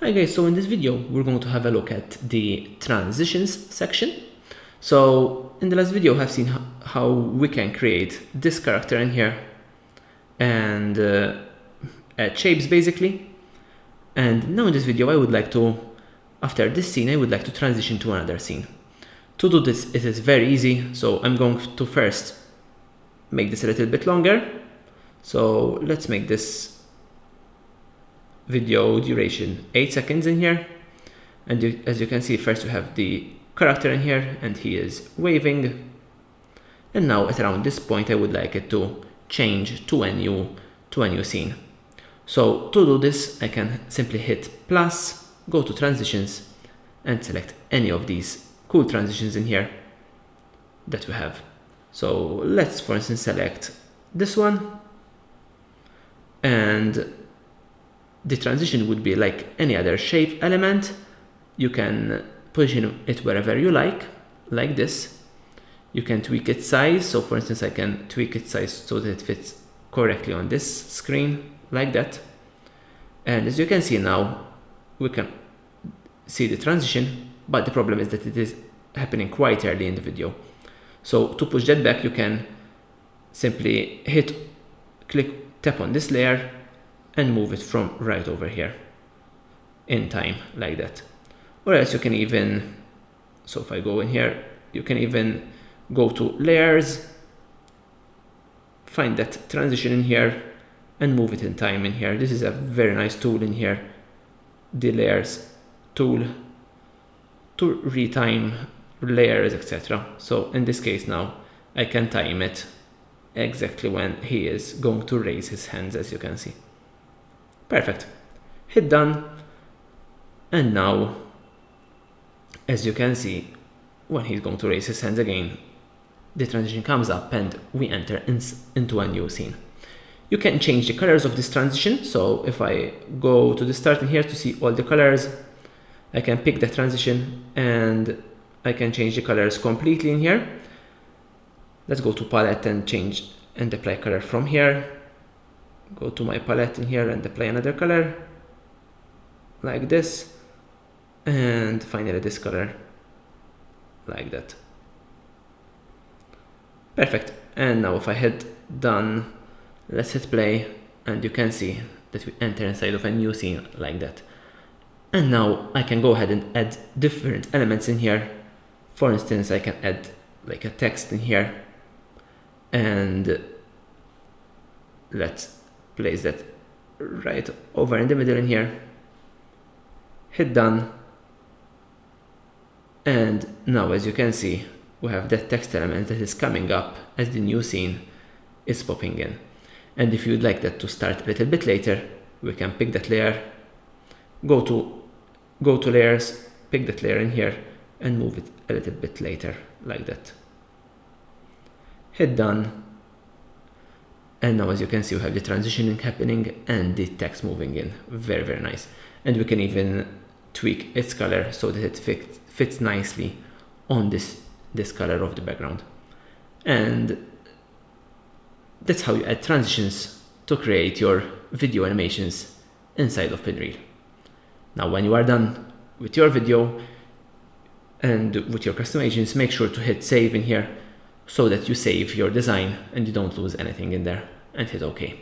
Hi guys, so in this video we're going to have a look at the transitions section. So in the last video I've seen how we can create this character in here and add shapes basically. And now in this video I would like to, after this scene, I would like to transition to another scene. To do this it is very easy, so I'm going to first make this a little bit longer. So let's make this video duration 8 seconds in here, and as you can see, first we have the character in here and he is waving, and now at around this point I would like it to change to a new scene. So to do this I can simply hit plus, go to transitions and select any of these cool transitions in here that we have. So let's for instance select this one, and the transition would be like any other shape element. You can position it wherever you like this. You can tweak its size. So for instance, I can tweak its size so that it fits correctly on this screen, like that. And as you can see now, we can see the transition, but the problem is that it is happening quite early in the video. So to push that back, you can simply tap on this layer and move it from right over here in time, like that. Or else you can even, so if I go in here, you can even go to layers, find that transition in here and move it in time in here. This is a very nice tool in here, the layers tool, to retime layers, etc. So in this case now I can time it exactly when he is going to raise his hands, as you can see. Perfect. Hit done, and now as you can see, when he's going to raise his hands again, the transition comes up and we enter into a new scene. You can change the colors of this transition. So if I go to the start in here to see all the colors, I can pick the transition and I can change the colors completely in here. Let's go to palette and change and apply color from here. Go to my palette in here and apply another color, like this, and finally this color, like that. Perfect. And now if I hit done, let's hit play, and you can see that we enter inside of a new scene, like that. And now I can go ahead and add different elements in here. For instance, I can add like a text in here, and let's place that right over in the middle in here. Hit done, and now as you can see, we have that text element that is coming up as the new scene is popping in. And if you'd like that to start a little bit later, we can pick that layer, go to layers, pick that layer in here and move it a little bit later, like that. Hit done. And now as you can see, we have the transitioning happening and the text moving in. Very, very nice. And we can even tweak its color so that it fits nicely on this color of the background. And that's how you add transitions to create your video animations inside of Pinreel. Now when you are done with your video and with your customizations, make sure to hit save in here so that you save your design and you don't lose anything in there, and hit OK.